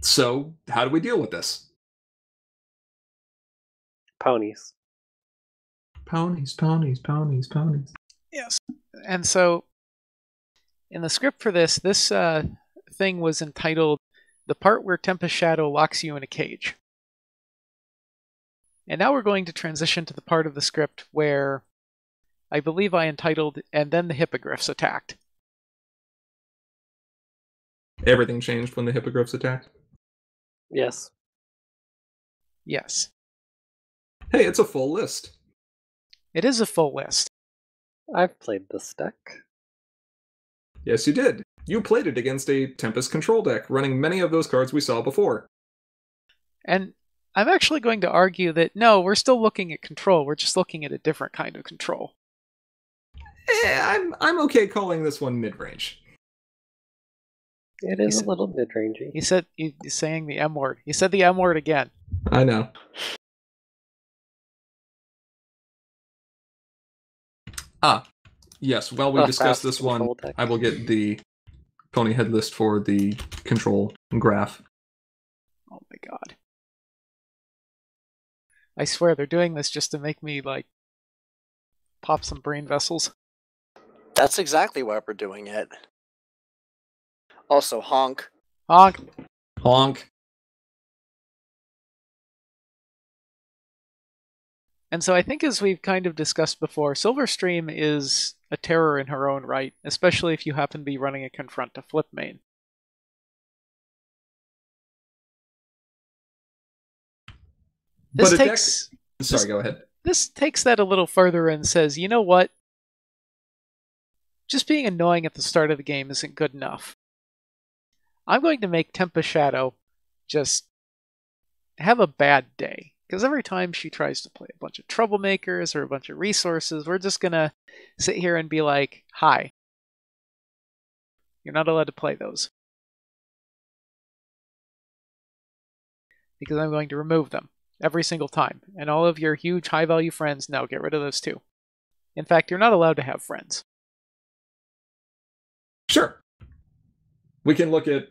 So, how do we deal with this? Ponies. Ponies, ponies, ponies, ponies. Yes. And so, in the script for this thing was entitled The Part Where Tempest Shadow Locks You in a Cage. And now we're going to transition to the part of the script where I believe I entitled, And Then the Hippogriffs Attacked. Everything changed when the hippogriffs attacked? Yes. Yes. Hey, it's a full list. It is a full list. I've played this deck. Yes, you did. You played it against a Tempest control deck, running many of those cards we saw before. And I'm actually going to argue that, no, we're still looking at control. We're just looking at a different kind of control. I'm okay calling this one mid-range. It is a little mid-rangey. He's saying the M word. He said the M word again. I know. Yes, while we discuss this one, I will get the pony head list for the control graph. Oh my god. I swear they're doing this just to make me, pop some brain vessels. That's exactly why we're doing it. Also, honk. Honk! Honk. And so I think, as we've kind of discussed before, Silverstream is a terror in her own right, especially if you happen to be running a confront to flip main. Go ahead. This takes that a little further and says, you know what? Just being annoying at the start of the game isn't good enough. I'm going to make Tempest Shadow just have a bad day. Because every time she tries to play a bunch of troublemakers or a bunch of resources, we're just going to sit here and be like, hi. You're not allowed to play those. because I'm going to remove them every single time. And all of your huge high-value friends, no, get rid of those too. In fact, you're not allowed to have friends. Sure. We can look at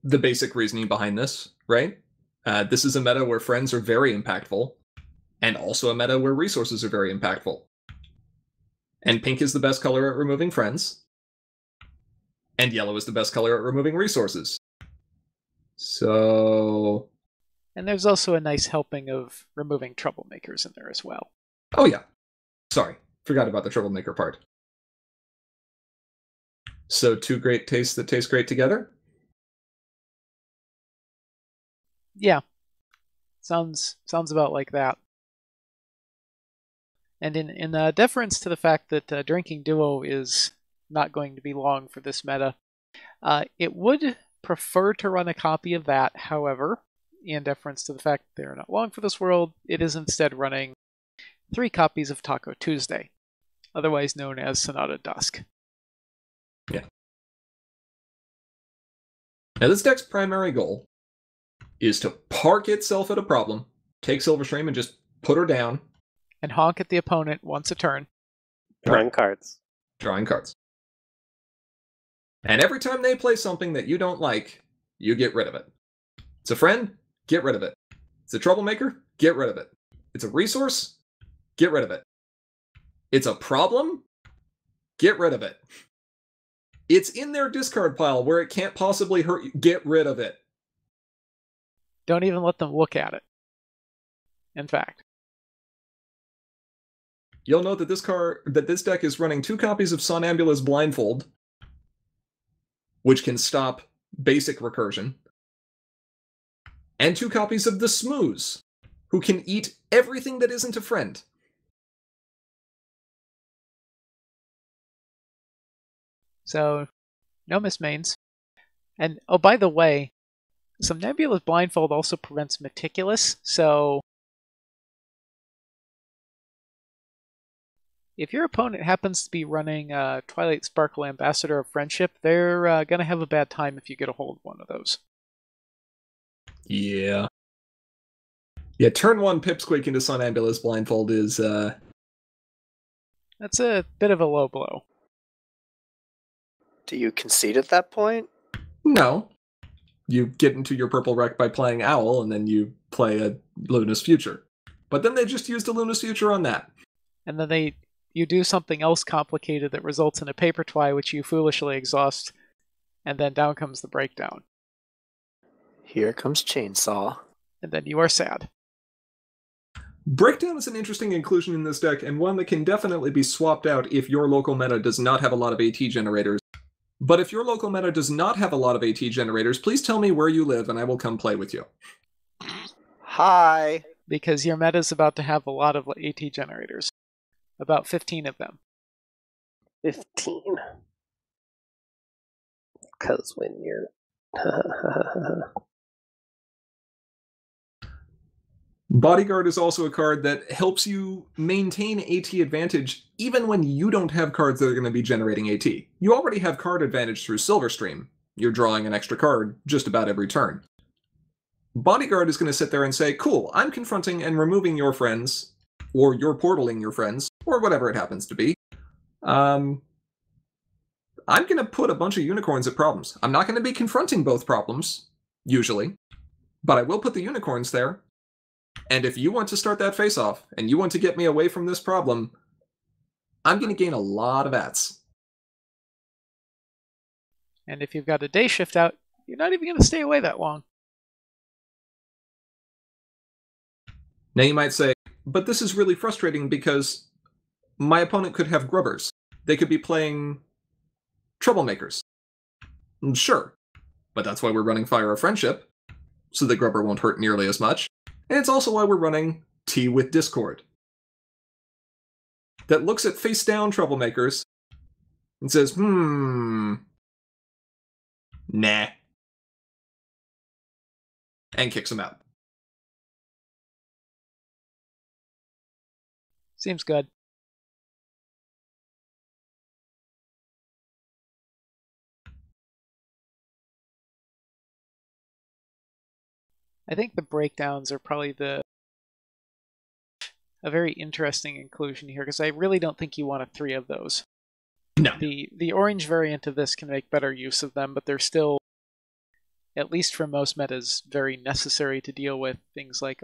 the basic reasoning behind this, right? This is a meta where friends are very impactful, and also a meta where resources are very impactful. And pink is the best color at removing friends, and yellow is the best color at removing resources. So... And there's also a nice helping of removing troublemakers in there as well. Oh yeah. Sorry, forgot about the troublemaker part. So two great tastes that taste great together? Yeah. Sounds about like that. And in deference to the fact that Drinking Duo is not going to be long for this meta, it would prefer to run a copy of that. However, in deference to the fact that they're not long for this world, it is instead running 3 copies of Taco Tuesday, otherwise known as Sonata Dusk. Yeah. Now this deck's primary goal is to park itself at a problem, take Silverstream and just put her down. And honk at the opponent once a turn. Drawing cards. Drawing cards. And every time they play something that you don't like, you get rid of it. It's a friend, get rid of it. It's a troublemaker, get rid of it. It's a resource, get rid of it. It's a problem, get rid of it. It's in their discard pile where it can't possibly hurt you, get rid of it. Don't even let them look at it. In fact. You'll note that this deck is running 2 copies of Somnambula's Blindfold, which can stop basic recursion, and 2 copies of the Smooze, who can eat everything that isn't a friend. So, no mismains. And, oh, by the way, Somnambula's Blindfold also prevents Meticulous, so if your opponent happens to be running Twilight Sparkle Ambassador of Friendship, they're going to have a bad time if you get a hold of one of those. Yeah. Yeah, turn 1 Pipsqueak into Somnambula's Blindfold is, That's a bit of a low blow. Do you concede at that point? No. You get into your purple wreck by playing Owl, and then you play a Luna's Future. But then they just used a Luna's Future on that. And then you do something else complicated that results in a Paper Twy, which you foolishly exhaust, and then down comes the breakdown. Here comes Chainsaw. And then you are sad. Breakdown is an interesting inclusion in this deck, and one that can definitely be swapped out if your local meta does not have a lot of AT generators. But if your local meta does not have a lot of AT generators, please tell me where you live and I will come play with you. Hi. Because your meta is about to have a lot of AT generators. About 15 of them. 15. Because when you're... Bodyguard is also a card that helps you maintain AT advantage even when you don't have cards that are going to be generating AT. You already have card advantage through Silverstream. You're drawing an extra card just about every turn. Bodyguard is going to sit there and say, cool, I'm confronting and removing your friends, or you're portaling your friends, or whatever it happens to be. I'm going to put a bunch of unicorns at problems. I'm not going to be confronting both problems, usually, but I will put the unicorns there. And if you want to start that face-off, and you want to get me away from this problem, I'm going to gain a lot of ats. And if you've got a day shift out, you're not even going to stay away that long. Now you might say, but this is really frustrating because my opponent could have grubbers. They could be playing troublemakers. Sure, but that's why we're running Fire of Friendship, so the grubber won't hurt nearly as much. And it's also why we're running Tea with Discord. That looks at face-down troublemakers and says, nah. And kicks them out. Seems good. I think the breakdowns are probably a very interesting inclusion here, because I really don't think you want 3 of those. No. The orange variant of this can make better use of them, but they're still, at least for most metas, very necessary to deal with things like,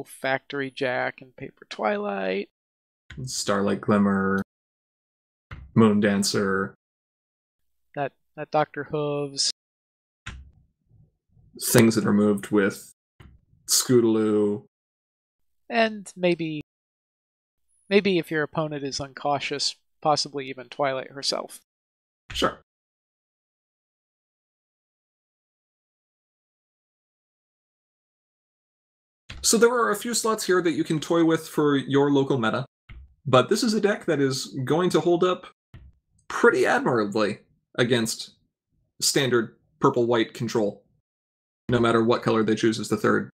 Factory Jack and Paper Twilight. Starlight Glimmer, Moon Dancer. That Dr. Hooves. Things that are moved with Scootaloo. And maybe if your opponent is uncautious, possibly even Twilight herself. Sure. So there are a few slots here that you can toy with for your local meta, but this is a deck that is going to hold up pretty admirably against standard purple-white control, no matter what color they choose as the third.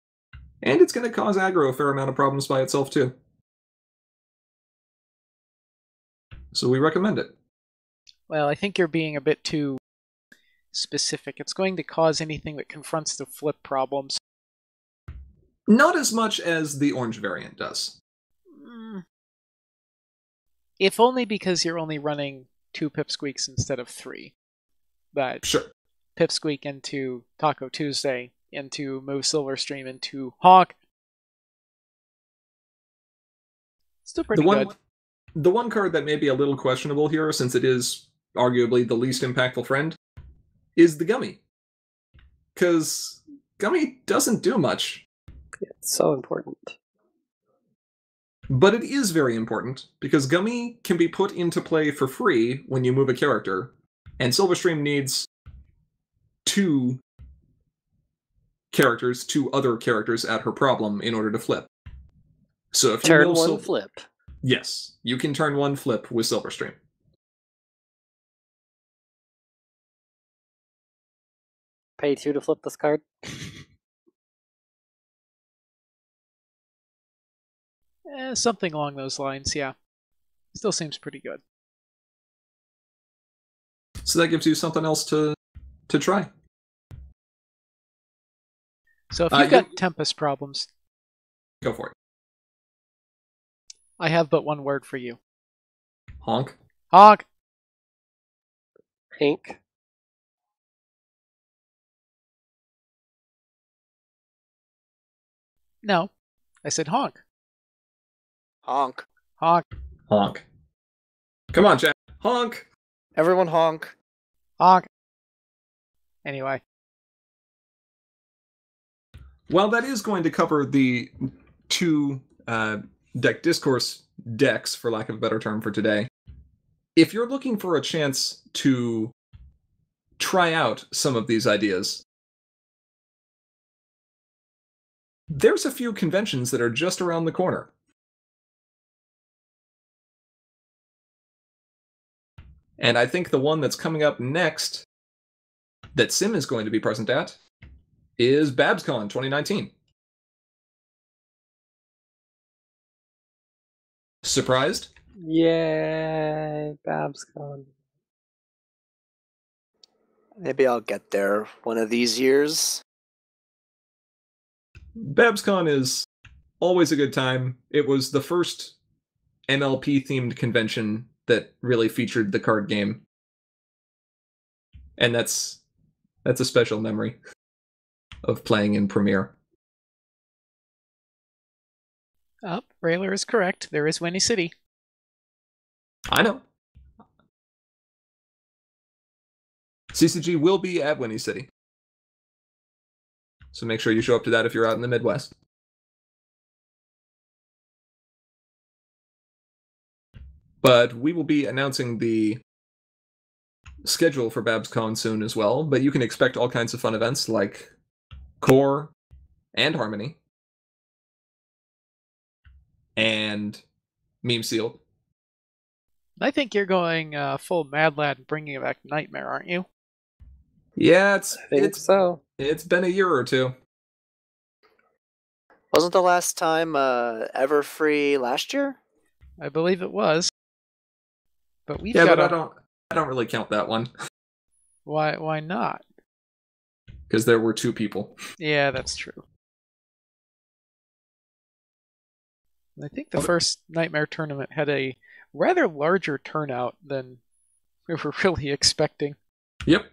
And it's going to cause aggro a fair amount of problems by itself, too. So we recommend it. Well, I think you're being a bit too specific. It's going to cause anything that confronts the flip problems. Not as much as the orange variant does. If only because you're only running 2 Pipsqueaks instead of 3. But Sure. Pipsqueak into Taco Tuesday, into Move Silverstream, into Hawk. Still pretty good. The one card that may be a little questionable here, since it is arguably the least impactful friend, is the Gummy. Because Gummy doesn't do much. It's so important. But it is very important, because Gummy can be put into play for free when you move a character, and Silverstream needs 2 other characters at her problem in order to flip. So if you turn one flip. Yes, you can turn 1 flip with Silverstream. Pay 2 to flip this card. Something along those lines, yeah. Still seems pretty good. So that gives you something else to try. So if you've got Tempest problems, go for it. I have but one word for you. Honk. Honk! Hank. No, I said honk. Honk. Honk. Honk. Come on, Jack. Honk! Everyone honk. Honk. Anyway. Well, that is going to cover the 2 deck discourse decks, for lack of a better term, for today. If you're looking for a chance to try out some of these ideas, there's a few conventions that are just around the corner. And I think the one that's coming up next that Sim is going to be present at is BabsCon 2019. Surprised? Yay, BabsCon. Maybe I'll get there one of these years. BabsCon is always a good time. It was the first MLP-themed convention that really featured the card game. And that's a special memory of playing in Premiere. Rayler is correct. There is Winnie City. I know. CCG will be at Winnie City. So make sure you show up to that if you're out in the Midwest. But we will be announcing the schedule for BabsCon soon as well, but you can expect all kinds of fun events like Core and Harmony and Meme Sealed. I think you're going full Mad Lad and bringing back Nightmare, aren't you? Yeah, I think so. It's been a year or 2. Wasn't the last time ever free last year? I believe it was. But we've got but I don't really count that one. Why not? Because there were 2 people. Yeah, that's true. I think the first Nightmare tournament had a rather larger turnout than we were really expecting. Yep.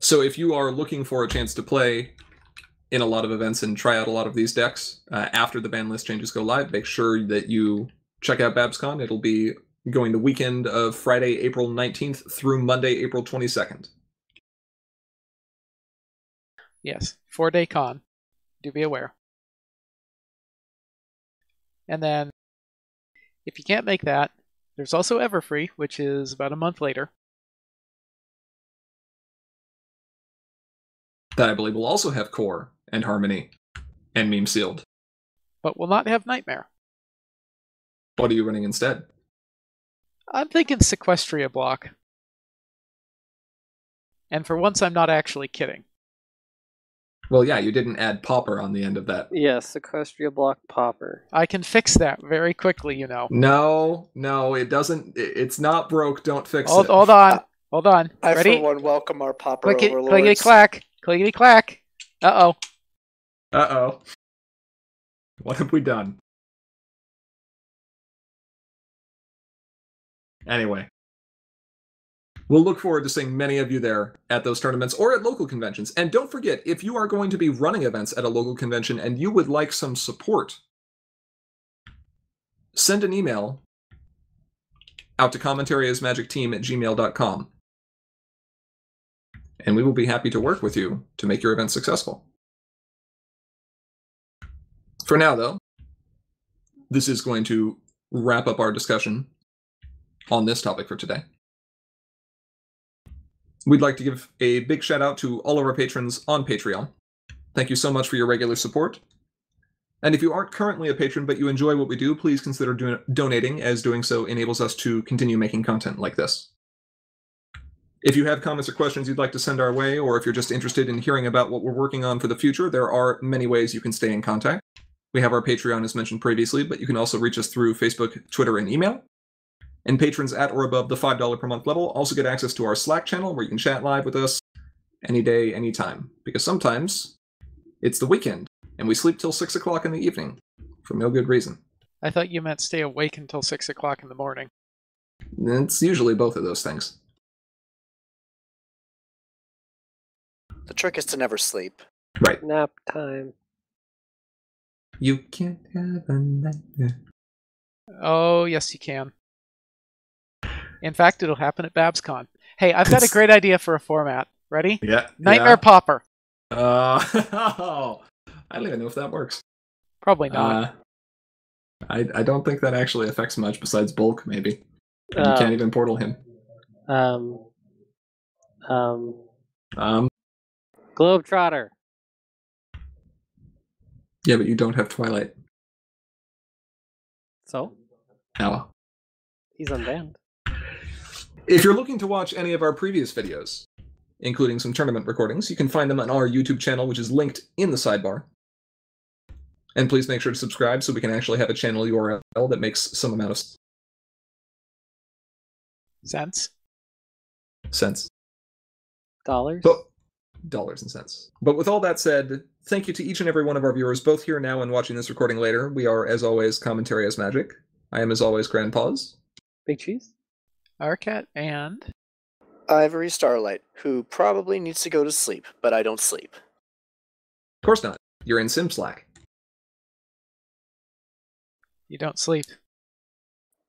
So if you are looking for a chance to play in a lot of events and try out a lot of these decks after the ban list changes go live, make sure that you check out BabsCon. It'll be going the weekend of Friday, April 19th through Monday, April 22nd. Yes, 4-day con. Do be aware. And then, if you can't make that, there's also Everfree, which is about a month later. That I believe will also have Core and Harmony and Meme Sealed. But will not have Nightmare. What are you running instead? I'm thinking Sequestria block. And for once, I'm not actually kidding. Well, yeah, you didn't add Pauper on the end of that. Yeah, Sequestria block Pauper. I can fix that very quickly, you know. No, it doesn't. It's not broke. Don't fix it. Hold on. I, Ready? for one, welcome our Pauper Clickety overlords. clack. Clickety clack. Uh-oh. Uh-oh. What have we done? Anyway. We'll look forward to seeing many of you there at those tournaments or at local conventions. And don't forget, if you are going to be running events at a local convention and you would like some support, send an email out to commentariasmagicteam@gmail.com. And we will be happy to work with you to make your event successful. For now, though, this is going to wrap up our discussion on this topic for today. We'd like to give a big shout out to all of our patrons on Patreon. Thank you so much for your regular support. And if you aren't currently a patron but you enjoy what we do, please consider donating, as doing so enables us to continue making content like this. If you have comments or questions you'd like to send our way, or if you're just interested in hearing about what we're working on for the future, there are many ways you can stay in contact. We have our Patreon as mentioned previously, but you can also reach us through Facebook, Twitter, and email. And patrons at or above the $5 per month level also get access to our Slack channel where you can chat live with us any day, anytime. Because sometimes it's the weekend and we sleep till 6 o'clock in the evening for no good reason. I thought you meant stay awake until 6 o'clock in the morning. It's usually both of those things. The trick is to never sleep. Right. Nap time. You can't have a nightmare. Oh, yes, you can. In fact, it'll happen at BabsCon. Hey, I've got a great idea for a format. Ready? Yeah. Nightmare Pauper. I don't even know if that works. Probably not. I don't think that actually affects much besides bulk, maybe. And you can't even portal him. Globetrotter. Yeah, but you don't have Twilight. So? Oh. He's unbanned. If you're looking to watch any of our previous videos, including some tournament recordings, you can find them on our YouTube channel, which is linked in the sidebar. And please make sure to subscribe so we can actually have a channel URL that makes some amount of Sense. Dollars? Dollars and cents. But with all that said, thank you to each and every one of our viewers, both here now and watching this recording later. We are, as always, Commentary as Magic. I am, as always, Grandpaws. Big Cheese? Arcat and... Ivory Starlight, who probably needs to go to sleep, but I don't sleep. Of course not. You're in Sim Slack. You don't sleep.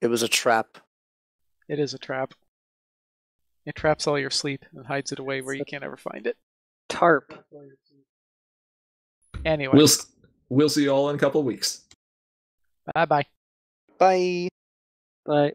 It was a trap. It is a trap. It traps all your sleep and hides it away where you can't ever find it. Tarp. Anyway. We'll see you all in a couple of weeks. Bye-bye. Bye. Bye.